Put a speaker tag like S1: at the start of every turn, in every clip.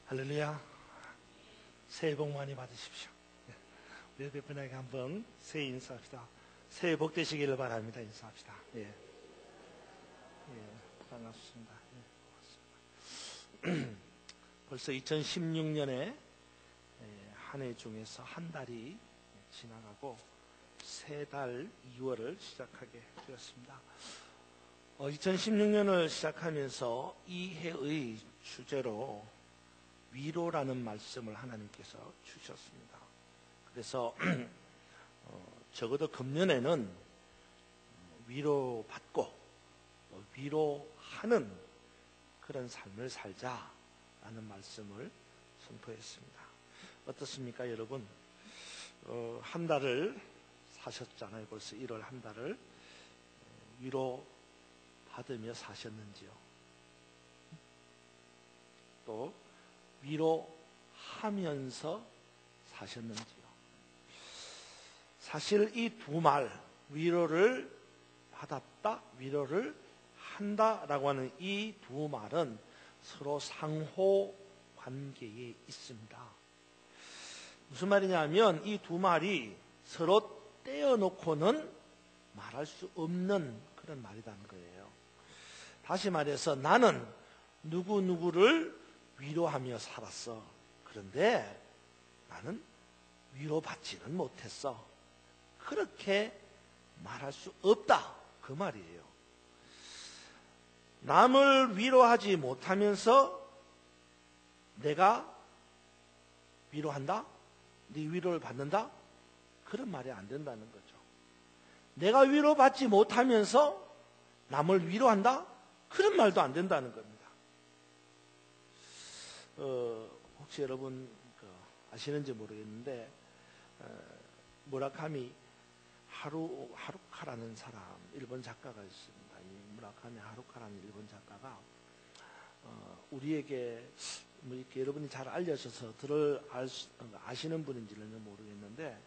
S1: 할렐루야. 새해 복 많이 받으십시오. 우리 옆에 분에게 한번 새해 인사합시다. 새해 복 되시기를 바랍니다. 인사합시다. 예, 반갑습니다. 고맙습니다. 벌써 2016년에 한 해 중에서 한 달이 지나가고 세 달 2월을 시작하게 되었습니다. 2016년을 시작하면서 이 해의 주제로 위로라는 말씀을 하나님께서 주셨습니다. 그래서 적어도 금년에는 위로받고 위로하는 그런 삶을 살자라는 말씀을 선포했습니다. 어떻습니까, 여러분? 한 달을 사셨잖아요. 벌써 1월 한 달을 위로받으며 사셨는지요? 또 위로하면서 사셨는지요? 사실 이 두 말, 위로를 받았다, 위로를 한다라고 하는 이 두 말은 서로 상호 관계에 있습니다. 무슨 말이냐면 이 두 말이 서로 떼어놓고는 말할 수 없는 그런 말이라는 거예요. 다시 말해서 나는 누구누구를 위로하며 살았어. 그런데 나는 위로받지는 못했어. 그렇게 말할 수 없다. 그 말이에요. 남을 위로하지 못하면서 내가 위로한다? 네 위로를 받는다? 그런 말이 안 된다는 거죠. 내가 위로받지 못하면서 남을 위로한다? 그런 말도 안 된다는 겁니다. 혹시 여러분 아시는지 모르겠는데 무라카미 하루카라는 사람, 일본 작가가 있습니다. 이 무라카미 하루카라는 일본 작가가 우리에게 뭐 이렇게 여러분이 잘 알려져서 아시는 분인지는 모르겠는데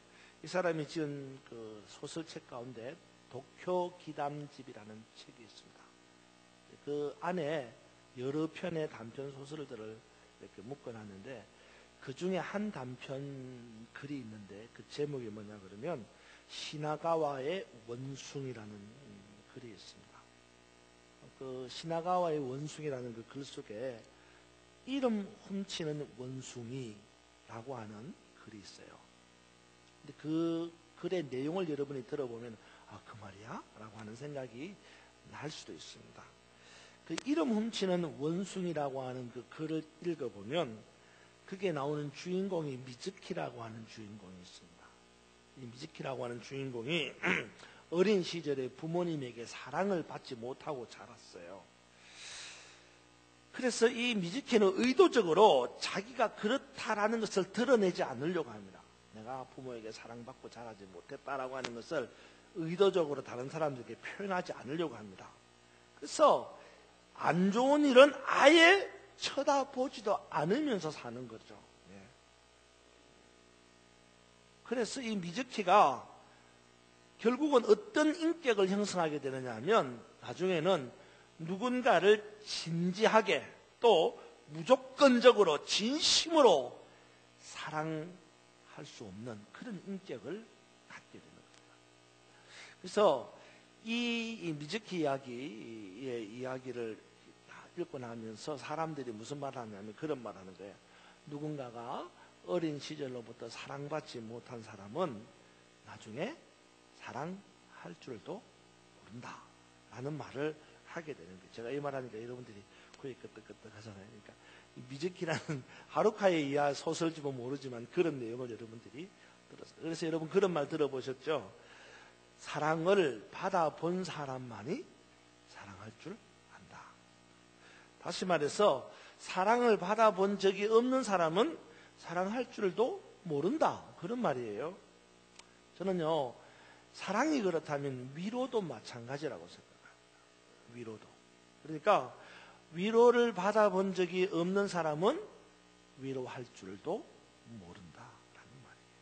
S1: 이 사람이 지은 그 소설책 가운데 도쿄 기담집이라는 책이 있습니다. 그 안에 여러 편의 단편 소설들을 이렇게 묶어놨는데 그 중에 한 단편 글이 있는데 그 제목이 뭐냐 그러면 시나가와의 원숭이라는 글이 있습니다. 그 시나가와의 원숭이라는 그 글 속에 이름 훔치는 원숭이라고 하는 글이 있어요. 근데 그 글의 내용을 여러분이 들어보면 그 말이야? 라고 하는 생각이 날 수도 있습니다. 그 이름 훔치는 원숭이라고 하는 그 글을 읽어보면 그게 나오는 주인공이 미즈키라고 하는 주인공이 있습니다. 이 미즈키라고 하는 주인공이 어린 시절에 부모님에게 사랑을 받지 못하고 자랐어요. 그래서 이 미즈키는 의도적으로 자기가 그렇다라는 것을 드러내지 않으려고 합니다. 내가 부모에게 사랑받고 자라지 못했다라고 하는 것을 의도적으로 다른 사람들에게 표현하지 않으려고 합니다. 그래서 안 좋은 일은 아예 쳐다보지도 않으면서 사는 거죠. 그래서 이 미즈키가 결국은 어떤 인격을 형성하게 되느냐 하면 나중에는 누군가를 진지하게 또 무조건적으로 진심으로 사랑할 수 없는 그런 인격을 갖게 되는 겁니다. 그래서 이 미즈키 이야기의 이야기를 읽고 나면서 사람들이 무슨 말을 하냐면 그런 말을 하는 거예요. 누군가가 어린 시절로부터 사랑받지 못한 사람은 나중에 사랑할 줄도 모른다 라는 말을 하게 되는 거예요. 제가 이 말하니까 여러분들이 코에 끄떡끄떡 하잖아요. 그러니까 미즈키라는 하루카의 이야 소설집은 모르지만 그런 내용을 여러분들이 들었어요. 그래서 여러분 그런 말 들어보셨죠? 사랑을 받아본 사람만이 사랑할 줄 안다. 다시 말해서 사랑을 받아본 적이 없는 사람은 사랑할 줄도 모른다. 그런 말이에요. 저는요, 사랑이 그렇다면 위로도 마찬가지라고 생각합니다. 위로도. 그러니까 위로를 받아본 적이 없는 사람은 위로할 줄도 모른다라는 말이에요.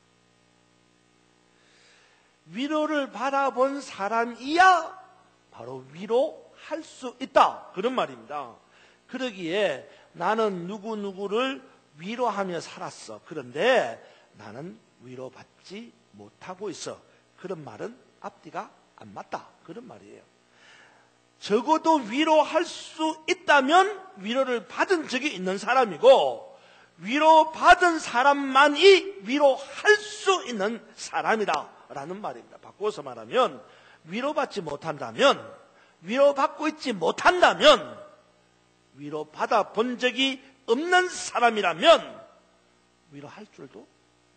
S1: 위로를 받아본 사람이야 바로 위로할 수 있다. 그런 말입니다. 그러기에 나는 누구누구를 위로하며 살았어. 그런데 나는 위로받지 못하고 있어. 그런 말은 앞뒤가 안 맞다. 그런 말이에요. 적어도 위로할 수 있다면 위로를 받은 적이 있는 사람이고, 위로받은 사람만이 위로할 수 있는 사람이다 라는 말입니다. 바꿔서 말하면 위로받지 못한다면, 위로받고 있지 못한다면, 위로받아 본 적이 없는 사람이라면 위로할 줄도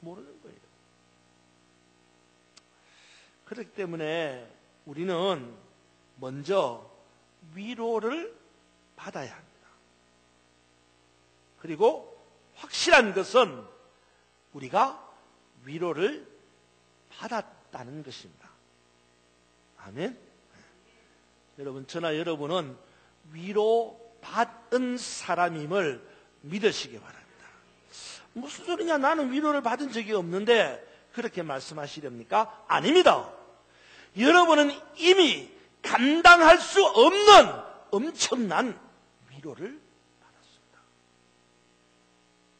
S1: 모르는 거예요. 그렇기 때문에 우리는 먼저 위로를 받아야 합니다. 그리고 확실한 것은 우리가 위로를 받았다는 것입니다. 아멘. 여러분, 저나 여러분은 위로받은 사람임을 믿으시기 바랍니다. 무슨 소리냐, 나는 위로를 받은 적이 없는데 그렇게 말씀하시렵니까? 아닙니다. 여러분은 이미 감당할 수 없는 엄청난 위로를 받았습니다.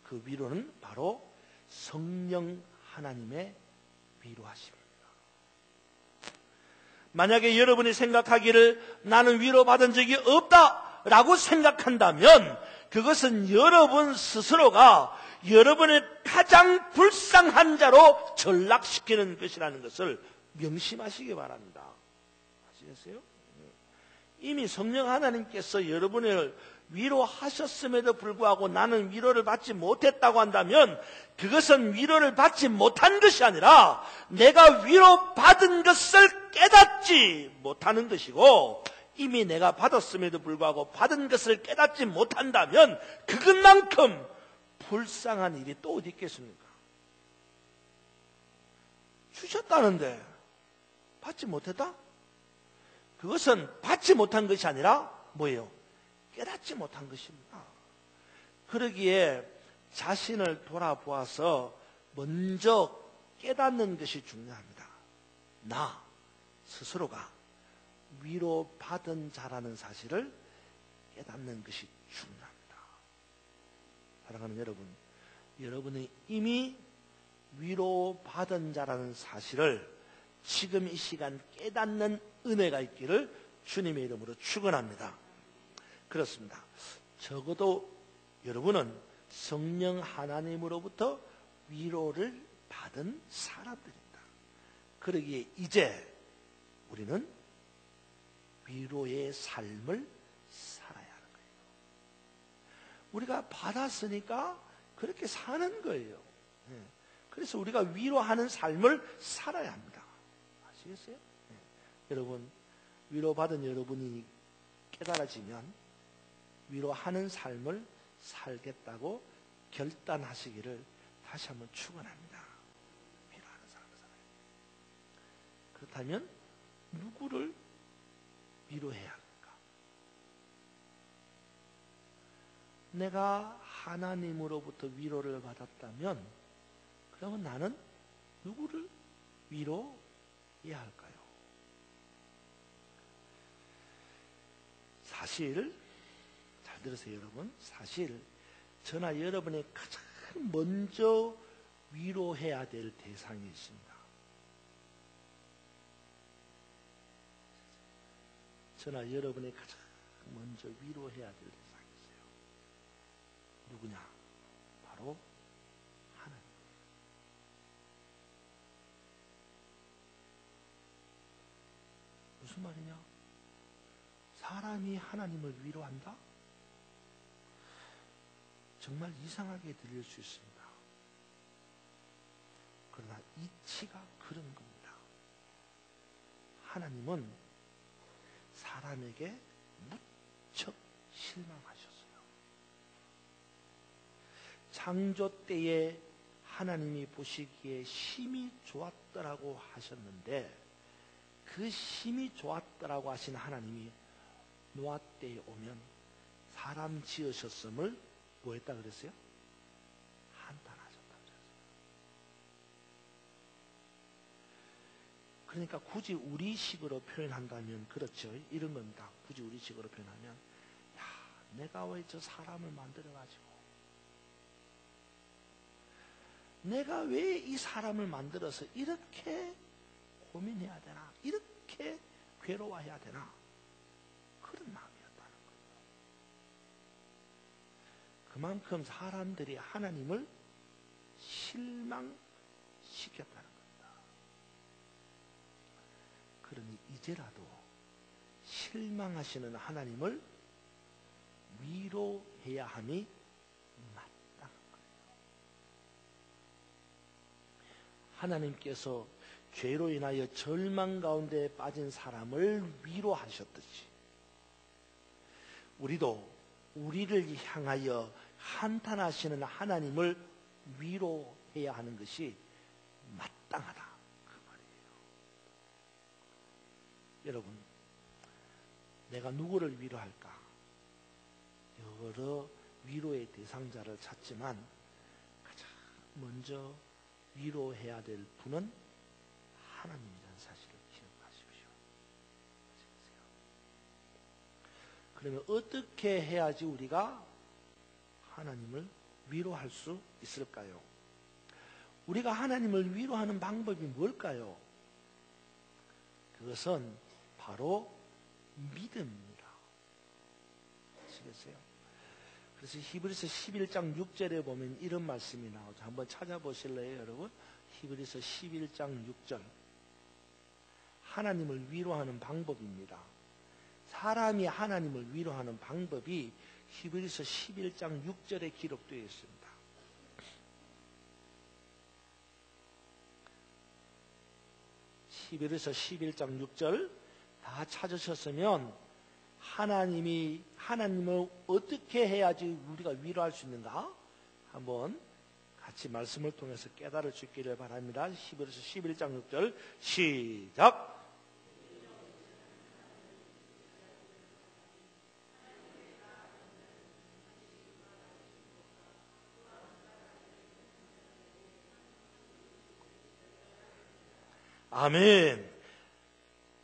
S1: 그 위로는 바로 성령 하나님의 위로하심입니다. 만약에 여러분이 생각하기를 나는 위로받은 적이 없다라고 생각한다면 그것은 여러분 스스로가 여러분을 가장 불쌍한 자로 전락시키는 것이라는 것을 명심하시기 바랍니다. 아시겠어요? 이미 성령 하나님께서 여러분을 위로하셨음에도 불구하고 나는 위로를 받지 못했다고 한다면 그것은 위로를 받지 못한 것이 아니라 내가 위로받은 것을 깨닫지 못하는 것이고, 이미 내가 받았음에도 불구하고 받은 것을 깨닫지 못한다면 그것만큼 불쌍한 일이 또 어디 있겠습니까? 주셨다는데 받지 못했다? 그것은 받지 못한 것이 아니라 뭐예요? 깨닫지 못한 것입니다. 그러기에 자신을 돌아보아서 먼저 깨닫는 것이 중요합니다. 나 스스로가 위로받은 자라는 사실을 깨닫는 것이 중요합니다. 사랑하는 여러분, 여러분이 이미 위로받은 자라는 사실을 지금 이 시간 깨닫는 은혜가 있기를 주님의 이름으로 축원합니다. 그렇습니다. 적어도 여러분은 성령 하나님으로부터 위로를 받은 사람들입니다. 그러기에 이제 우리는 위로의 삶을 살아야 하는 거예요. 우리가 받았으니까 그렇게 사는 거예요. 그래서 우리가 위로하는 삶을 살아야 합니다. 아시겠어요? 여러분, 위로받은 여러분이 깨달아지면 위로하는 삶을 살겠다고 결단하시기를 다시 한번 축원합니다. 위로하는 삶을 살아요. 그렇다면 누구를 위로해야 합니까? 내가 하나님으로부터 위로를 받았다면 그러면 나는 누구를 위로해야 할까요? 사실 잘 들으세요, 여러분. 사실 저나 여러분이 가장 먼저 위로해야 될 대상이 있습니다. 저나 여러분이 가장 먼저 위로해야 될 대상이 있어요. 누구냐? 바로 하나님. 무슨 말이냐? 사람이 하나님을 위로한다? 정말 이상하게 들릴 수 있습니다. 그러나 이치가 그런 겁니다. 하나님은 사람에게 무척 실망하셨어요. 창조 때에 하나님이 보시기에 심히 좋았더라고 하셨는데 그 심히 좋았더라고 하신 하나님이 노아 때에 오면 사람 지으셨음을 뭐 했다 그랬어요? 한탄하셨다 그랬어요. 그러니까 굳이 우리식으로 표현한다면 그렇죠. 이런 겁니다. 굳이 우리식으로 표현하면 야, 내가 왜 저 사람을 만들어가지고 내가 왜 이 사람을 만들어서 이렇게 고민해야 되나? 이렇게 괴로워해야 되나? 그런 마음이었다는 거예요. 그만큼 사람들이 하나님을 실망시켰다는 겁니다. 그러니 이제라도 실망하시는 하나님을 위로해야 함이 마땅한 거예요. 하나님께서 죄로 인하여 절망 가운데 빠진 사람을 위로하셨듯이 우리도 우리를 향하여 한탄하시는 하나님을 위로해야 하는 것이 마땅하다 그 말이에요. 여러분, 내가 누구를 위로할까? 여러 위로의 대상자를 찾지만 가장 먼저 위로해야 될 분은 하나님이라는 사실을 기억하십시오. 그러면 어떻게 해야지 우리가 하나님을 위로할 수 있을까요? 우리가 하나님을 위로하는 방법이 뭘까요? 그것은 바로 믿음입니다. 아시겠어요? 그래서 히브리서 11장 6절에 보면 이런 말씀이 나오죠. 한번 찾아보실래요, 여러분? 히브리서 11장 6절. 하나님을 위로하는 방법입니다. 사람이 하나님을 위로하는 방법이 히브리서 11장 6절에 기록되어 있습니다. 히브리서 11장 6절 다 찾으셨으면 하나님을 어떻게 해야지 우리가 위로할 수 있는가? 한번 같이 말씀을 통해서 깨달을 수 있기를 바랍니다. 히브리서 11장 6절 시작! 아멘.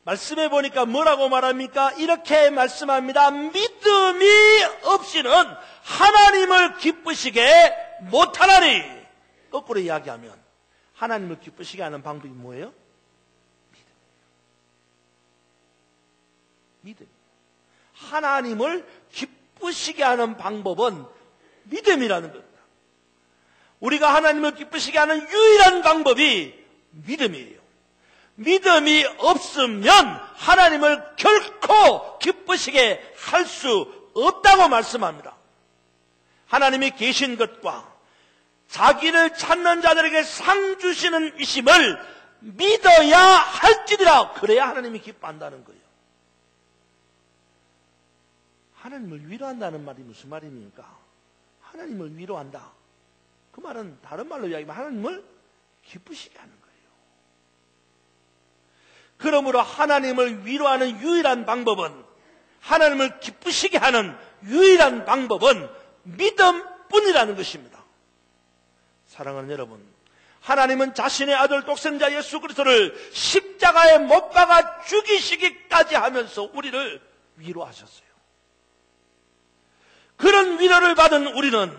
S1: 말씀해 보니까 뭐라고 말합니까? 이렇게 말씀합니다. 믿음이 없이는 하나님을 기쁘시게 못하나니. 거꾸로 이야기하면 하나님을 기쁘시게 하는 방법이 뭐예요? 믿음. 하나님을 기쁘시게 하는 방법은 믿음이라는 겁니다. 우리가 하나님을 기쁘시게 하는 유일한 방법이 믿음이에요. 믿음이 없으면 하나님을 결코 기쁘시게 할 수 없다고 말씀합니다. 하나님이 계신 것과 자기를 찾는 자들에게 상 주시는 이심을 믿어야 할지니라. 그래야 하나님이 기뻐한다는 거예요. 하나님을 위로한다는 말이 무슨 말입니까? 하나님을 위로한다. 그 말은 다른 말로 이야기하면 하나님을 기쁘시게 하는 거예요. 그러므로 하나님을 위로하는 유일한 방법은, 하나님을 기쁘시게 하는 유일한 방법은 믿음뿐이라는 것입니다. 사랑하는 여러분, 하나님은 자신의 아들 독생자 예수 그리스도를 십자가에 못 박아 죽이시기까지 하면서 우리를 위로하셨어요. 그런 위로를 받은 우리는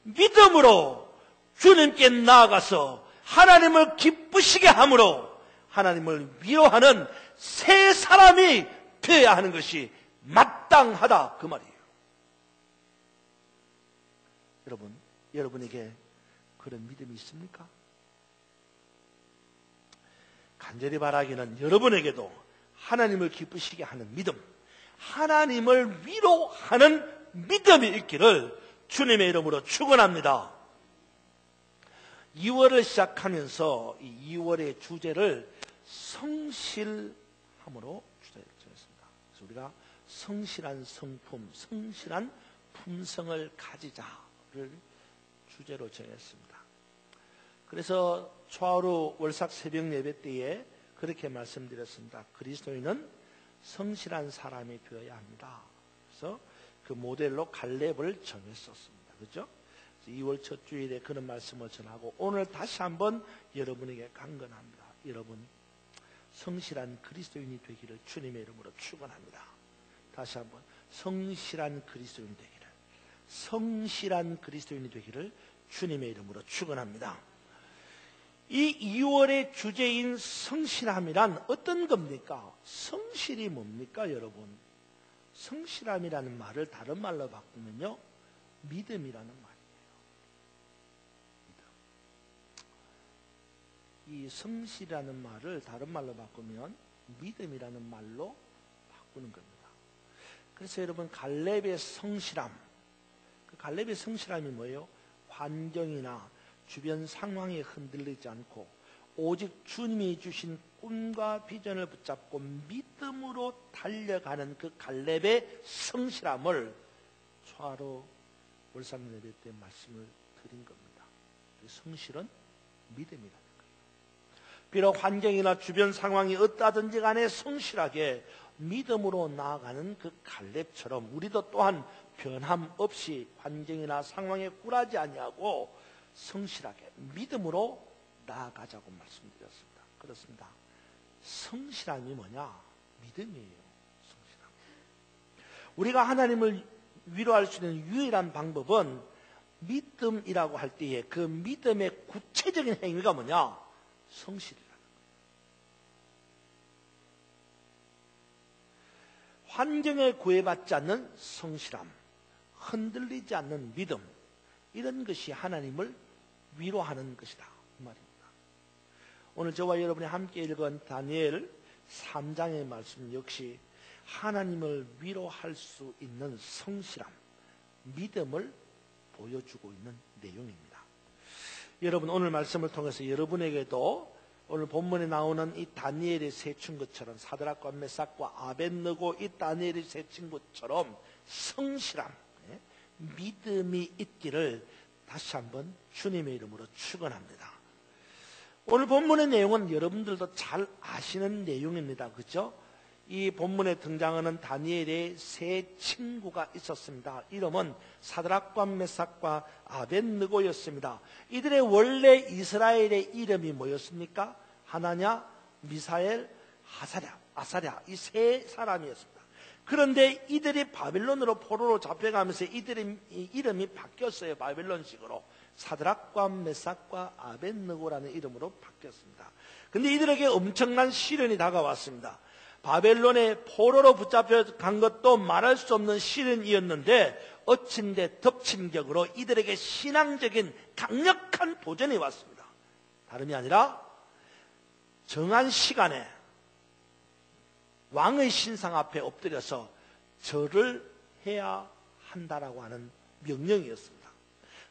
S1: 믿음으로 주님께 나아가서 하나님을 기쁘시게 함으로 하나님을 위로하는 새 사람이 되어야 하는 것이 마땅하다 그 말이에요. 여러분, 여러분에게 그런 믿음이 있습니까? 간절히 바라기는 여러분에게도 하나님을 기쁘시게 하는 믿음, 하나님을 위로하는 믿음이 있기를 주님의 이름으로 축원합니다. 2월을 시작하면서 이 2월의 주제를 성실함으로 주제를 정했습니다. 그래서 우리가 성실한 성품, 성실한 품성을 가지자를 주제로 정했습니다. 그래서 초하루 월삭 새벽 예배 때에 그렇게 말씀드렸습니다. 그리스도인은 성실한 사람이 되어야 합니다. 그래서 그 모델로 갈렙을 정했었습니다. 그렇죠? 2월 첫 주일에 그런 말씀을 전하고 오늘 다시 한번 여러분에게 강건합니다. 여러분, 성실한 그리스도인이 되기를 주님의 이름으로 축원합니다. 다시 한번 성실한 그리스도인이 되기를, 성실한 그리스도인이 되기를 주님의 이름으로 축원합니다. 이 2월의 주제인 성실함이란 어떤 겁니까? 성실이 뭡니까, 여러분? 성실함이라는 말을 다른 말로 바꾸면요, 믿음이라는 말이에요. 믿음. 이 성실이라는 말을 다른 말로 바꾸면 믿음이라는 말로 바꾸는 겁니다. 그래서 여러분, 갈렙의 성실함, 그 갈렙의 성실함이 뭐예요? 환경이나 주변 상황에 흔들리지 않고 오직 주님이 주신 꿈과 비전을 붙잡고 믿음으로 달려가는 그 갈렙의 성실함을 초하루 월상 예배 때 말씀을 드린 겁니다. 성실은 믿음이라는 거예요. 비록 환경이나 주변 상황이 어떠하든지 간에 성실하게 믿음으로 나아가는 그 갈렙처럼 우리도 또한 변함없이 환경이나 상황에 굴하지 아니하고 성실하게 믿음으로 나아가자고 말씀드렸습니다. 그렇습니다. 성실함이 뭐냐? 믿음이에요. 성실함. 우리가 하나님을 위로할 수 있는 유일한 방법은 믿음이라고 할 때에 그 믿음의 구체적인 행위가 뭐냐? 성실이라는 거예요. 환경에 구애받지 않는 성실함, 흔들리지 않는 믿음, 이런 것이 하나님을 위로하는 것이다, 그 말입니다. 오늘 저와 여러분이 함께 읽은 다니엘 3장의 말씀 역시 하나님을 위로할 수 있는 성실함, 믿음을 보여주고 있는 내용입니다. 여러분, 오늘 말씀을 통해서 여러분에게도 오늘 본문에 나오는 이 다니엘의 세 친구처럼, 사드락과 메삭과 아벳느고 이 다니엘의 세 친구처럼 성실함, 믿음이 있기를 다시 한번 주님의 이름으로 축원합니다. 오늘 본문의 내용은 여러분들도 잘 아시는 내용입니다. 그렇죠? 이 본문에 등장하는 다니엘의 세 친구가 있었습니다. 이름은 사드락과 메삭과 아벳느고였습니다. 이들의 원래 이스라엘의 이름이 뭐였습니까? 하나냐, 미사엘, 아사랴, 이 세 사람이었습니다. 그런데 이들이 바벨론으로 포로로 잡혀가면서 이들의 이름이 바뀌었어요. 바벨론식으로. 사드락과 메삭과 아벳느고라는 이름으로 바뀌었습니다. 그런데 이들에게 엄청난 시련이 다가왔습니다. 바벨론의 포로로 붙잡혀 간 것도 말할 수 없는 시련이었는데 어친데 덮친 격으로 이들에게 신앙적인 강력한 도전이 왔습니다. 다름이 아니라 정한 시간에 왕의 신상 앞에 엎드려서 절을 해야 한다라고 하는 명령이었습니다.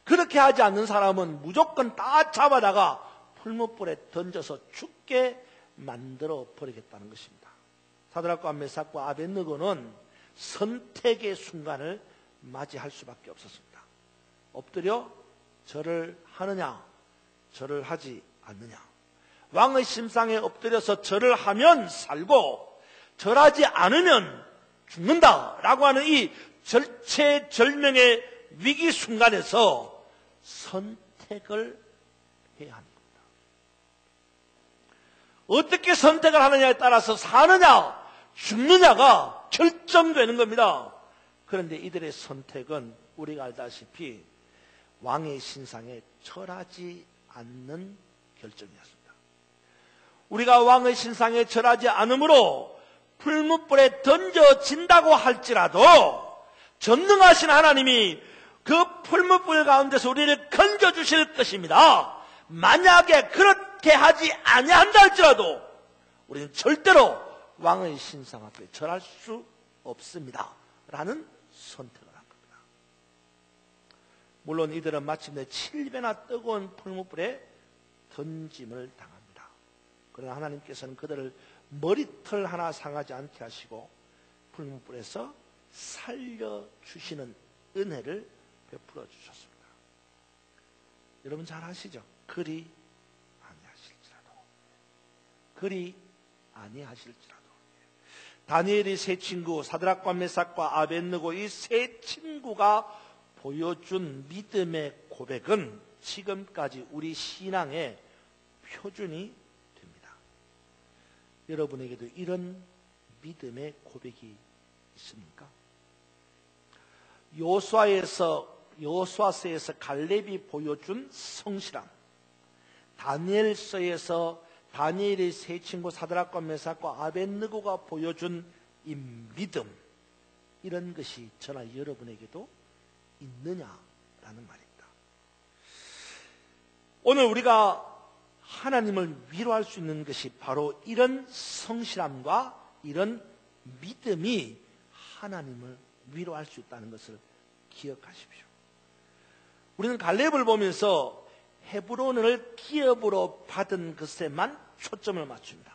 S1: 그렇게 하지 않는 사람은 무조건 다 잡아다가 풀무불에 던져서 죽게 만들어 버리겠다는 것입니다. 사드락과 메삭과 아벳느고는 선택의 순간을 맞이할 수밖에 없었습니다. 엎드려 절을 하느냐, 절을 하지 않느냐. 왕의 심상에 엎드려서 절을 하면 살고 절하지 않으면 죽는다라고 하는 이 절체절명의 위기 순간에서 선택을 해야 합니다. 어떻게 선택을 하느냐에 따라서 사느냐 죽느냐가 결정되는 겁니다. 그런데 이들의 선택은 우리가 알다시피 왕의 신상에 절하지 않는 결정이었습니다. 우리가 왕의 신상에 절하지 않으므로 풀무불에 던져진다고 할지라도 전능하신 하나님이 그 풀무불 가운데서 우리를 건져주실 것입니다. 만약에 그렇게 하지 아니한다 할지라도 우리는 절대로 왕의 신상 앞에 절할 수 없습니다. 라는 선택을 한 겁니다. 물론 이들은 마침내 7배나 뜨거운 풀무불에 던짐을 당합니다. 그러나 하나님께서는 그들을 머리털 하나 상하지 않게 하시고 풀무불에서 살려주시는 은혜를 베풀어 주셨습니다. 여러분 잘 아시죠? 그리 아니하실지라도 다니엘의 세 친구 사드락과 메삭과 아벳느고 이 세 친구가 보여준 믿음의 고백은 지금까지 우리 신앙의 표준이 됩니다. 여러분에게도 이런 믿음의 고백이 있습니까? 여호수아서에서 갈렙이 보여준 성실함, 다니엘서에서 다니엘의 세 친구 사드락과 메삭과 아벳느고가 보여준 이 믿음, 이런 것이 저나 여러분에게도 있느냐라는 말입니다. 오늘 우리가 하나님을 위로할 수 있는 것이 바로 이런 성실함과 이런 믿음이 하나님을 위로할 수 있다는 것을 기억하십시오. 우리는 갈렙을 보면서 헤브론을 기업으로 받은 것에만 초점을 맞춥니다.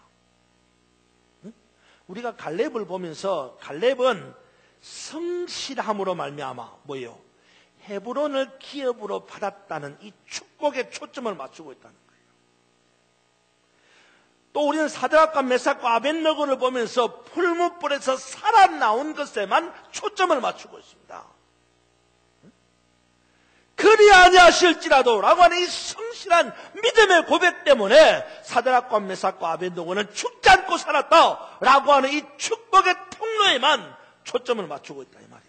S1: 우리가 갈렙을 보면서 갈렙은 성실함으로 말미암아 뭐예요? 헤브론을 기업으로 받았다는 이 축복에 초점을 맞추고 있다는 거예요. 또 우리는 사드락과 메삭과 아벳느고를 보면서 풀무불에서 살아나온 것에만 초점을 맞추고 있습니다. 그리 아니하실지라도 라고 하는 이 성실한 믿음의 고백 때문에 사드락과 메삭과 아벳느고는 죽지 않고 살았다 라고 하는 이 축복의 통로에만 초점을 맞추고 있다 이 말입니다.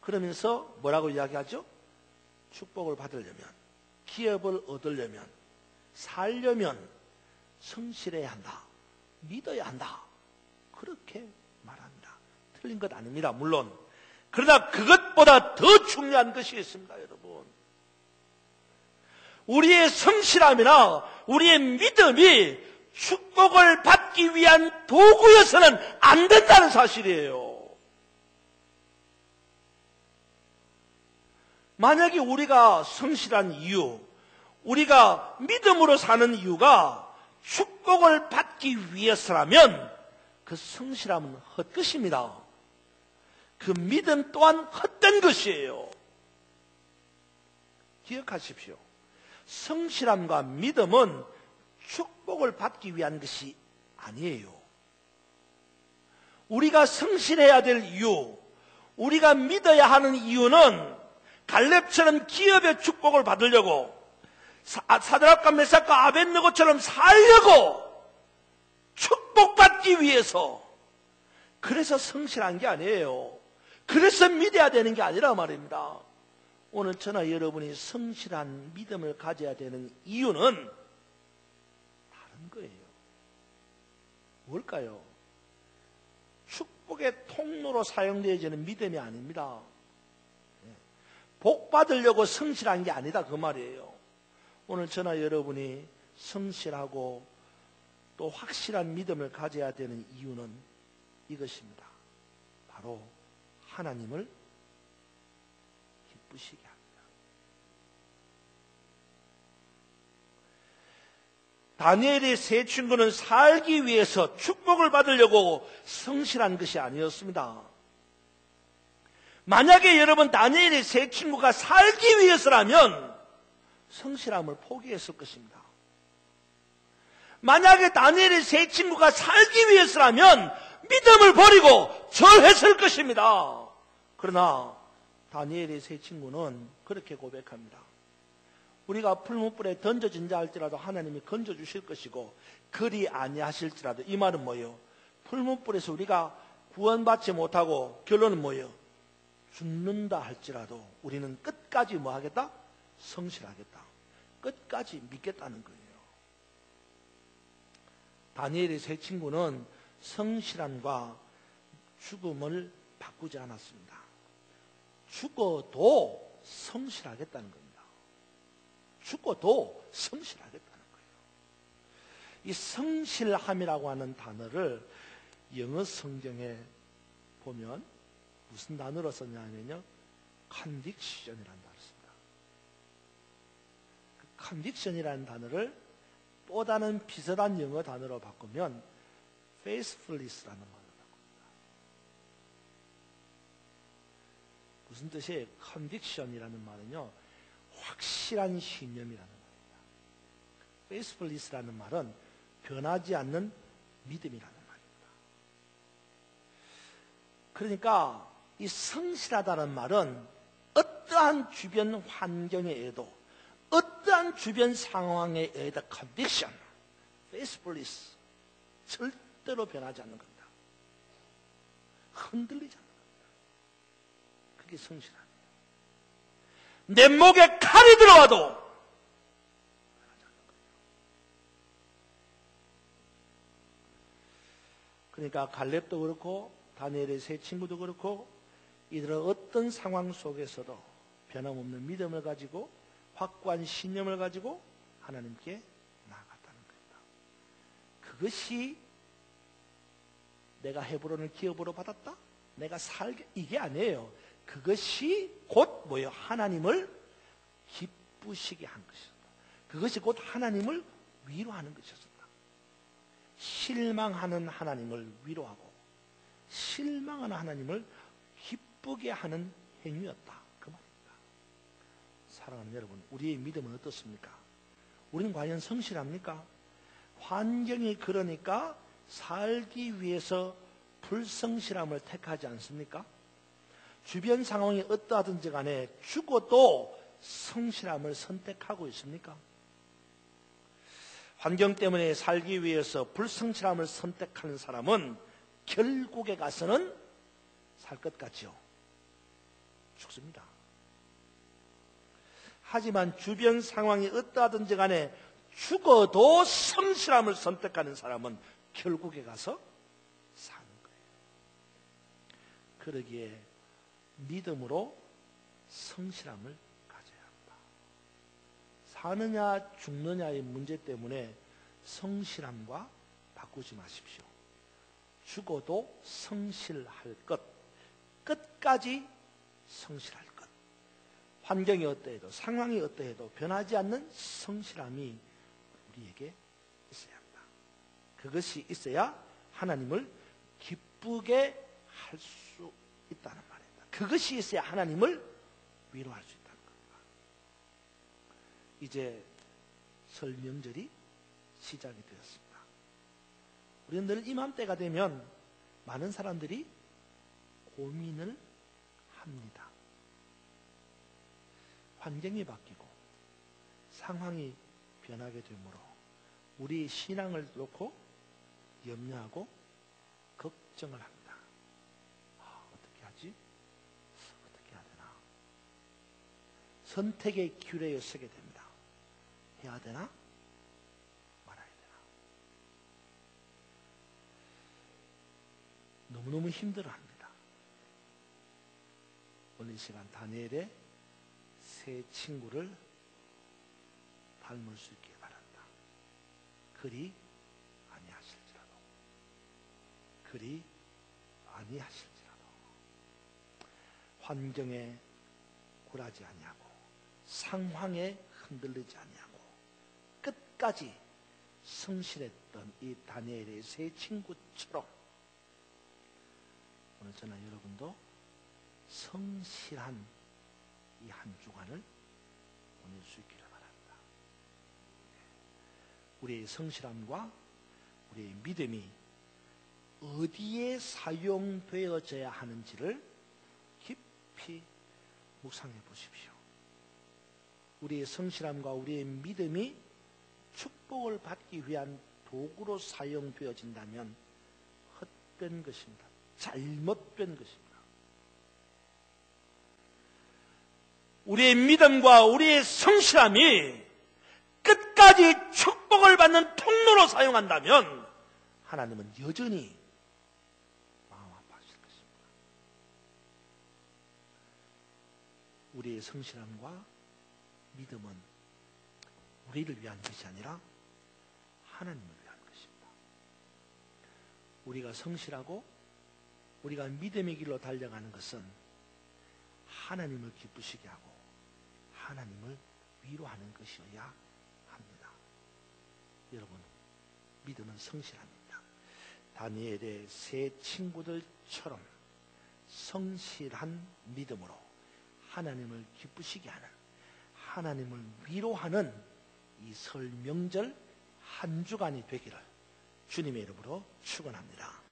S1: 그러면서 뭐라고 이야기하죠? 축복을 받으려면, 기업을 얻으려면, 살려면 성실해야 한다, 믿어야 한다, 그렇게 말합니다. 틀린 것 아닙니다, 물론. 그러나 그것보다 더 중요한 것이 있습니다, 여러분. 우리의 성실함이나 우리의 믿음이 축복을 받기 위한 도구여서는 안 된다는 사실이에요. 만약에 우리가 성실한 이유, 우리가 믿음으로 사는 이유가 축복을 받기 위해서라면 그 성실함은 헛것입니다. 그 믿음 또한 헛된 것이에요. 기억하십시오. 성실함과 믿음은 축복을 받기 위한 것이 아니에요. 우리가 성실해야 될 이유, 우리가 믿어야 하는 이유는 갈렙처럼 기업의 축복을 받으려고, 사드락과 메삭과 아벳느고처럼 살려고 축복받기 위해서, 그래서 성실한 게 아니에요. 그래서 믿어야 되는 게 아니라 말입니다. 오늘 저나 여러분이 성실한 믿음을 가져야 되는 이유는 다른 거예요. 뭘까요? 축복의 통로로 사용되어지는 믿음이 아닙니다. 복 받으려고 성실한 게 아니다 그 말이에요. 오늘 저나 여러분이 성실하고 또 확실한 믿음을 가져야 되는 이유는 이것입니다. 바로 하나님을 기쁘시게 합니다. 다니엘의 세 친구는 살기 위해서 축복을 받으려고 성실한 것이 아니었습니다. 만약에 여러분 다니엘의 세 친구가 살기 위해서라면 성실함을 포기했을 것입니다. 만약에 다니엘의 세 친구가 살기 위해서라면 믿음을 버리고 절했을 것입니다. 그러나 다니엘의 세 친구는 그렇게 고백합니다. 우리가 풀무불에 던져진다 할지라도 하나님이 건져주실 것이고 그리 아니하실지라도, 이 말은 뭐예요? 풀무불에서 우리가 구원받지 못하고 결론은 뭐예요? 죽는다 할지라도 우리는 끝까지 뭐 하겠다? 성실하겠다. 끝까지 믿겠다는 거예요. 다니엘의 세 친구는 성실함과 죽음을 바꾸지 않았습니다. 죽어도 성실하겠다는 겁니다. 죽어도 성실하겠다는 거예요. 이 성실함이라고 하는 단어를 영어 성경에 보면 무슨 단어로 썼냐면요, conviction이라는 단어를 씁니다. 그 conviction이라는 단어를 또 다른 비슷한 영어 단어로 바꾸면 faithfulness라는 말을 바꿉니다. 무슨 뜻이에요? conviction이라는 말은요, 확실한 신념이라는 말입니다. faithfulness라는 말은 변하지 않는 믿음이라는 말입니다. 그러니까 이 성실하다는 말은 어떠한 주변 환경에 의해도, 어떠한 주변 상황에 의해도 conviction, faithfulness, 절대로 변하지 않는 겁니다. 흔들리지 않는 겁니다. 그게 성실함이에요. 내 목에 칼이 들어와도 그러니까 갈렙도 그렇고 다니엘의 세 친구도 그렇고 이들은 어떤 상황 속에서도 변함없는 믿음을 가지고 확고한 신념을 가지고 하나님께 나아갔다는 겁니다. 그것이 내가 헤브론을 기업으로 받았다? 내가 살게 이게 아니에요. 그것이 곧 뭐예요? 하나님을 기쁘시게 한 것이었다. 그것이 곧 하나님을 위로하는 것이었다. 실망하는 하나님을 위로하고 실망하는 하나님을 기쁘게 하는 행위였다. 그 말입니다. 사랑하는 여러분, 우리의 믿음은 어떻습니까? 우리는 과연 성실합니까? 환경이 그러니까 살기 위해서 불성실함을 택하지 않습니까? 주변 상황이 어떠하든지 간에 죽어도 성실함을 선택하고 있습니까? 환경 때문에 살기 위해서 불성실함을 선택하는 사람은 결국에 가서는 살 것 같죠. 죽습니다. 하지만 주변 상황이 어떠하든지 간에 죽어도 성실함을 선택하는 사람은 결국에 가서 사는 거예요. 그러기에 믿음으로 성실함을 가져야 합니다. 사느냐 죽느냐의 문제 때문에 성실함과 바꾸지 마십시오. 죽어도 성실할 것, 끝까지 성실할 것. 환경이 어떠해도 상황이 어떠해도 변하지 않는 성실함이 우리에게 있어야 합니다. 그것이 있어야 하나님을 기쁘게 할 수 있다는 말입니다. 그것이 있어야 하나님을 위로할 수 있다는 겁니다. 이제 설 명절이 시작이 되었습니다. 우리는 늘 이맘때가 되면 많은 사람들이 고민을 합니다. 환경이 바뀌고 상황이 변하게 되므로 우리 신앙을 놓고 염려하고 걱정을 합니다. 어떻게 하지? 어떻게 해야 되나? 선택의 귤에 서게 됩니다. 해야 되나? 말아야 되나? 너무너무 힘들어합니다. 오늘 이 시간 다니엘의 세 친구를 닮을 수 있게 바란다. 그리 아니하실지라도. 그리 아니하실지라도. 환경에 굴하지 아니하고 상황에 흔들리지 아니하고 끝까지 성실했던 이 다니엘의 세 친구처럼 오늘 저는 여러분도 성실한 이 한 주간을 보낼 수 있기를 바랍니다. 우리의 성실함과 우리의 믿음이 어디에 사용되어져야 하는지를 깊이 묵상해 보십시오. 우리의 성실함과 우리의 믿음이 축복을 받기 위한 도구로 사용되어진다면 헛된 것입니다. 잘못된 것입니다. 우리의 믿음과 우리의 성실함이 끝까지 축복을 받는 통로로 사용한다면 하나님은 여전히 마음 아파하실 것입니다. 우리의 성실함과 믿음은 우리를 위한 것이 아니라 하나님을 위한 것입니다. 우리가 성실하고 우리가 믿음의 길로 달려가는 것은 하나님을 기쁘시게 하고 하나님을 위로하는 것이어야 합니다. 여러분, 믿음은 성실합니다. 다니엘의 세 친구들처럼 성실한 믿음으로 하나님을 기쁘시게 하는, 하나님을 위로하는 이 설 명절 한 주간이 되기를 주님의 이름으로 축원합니다.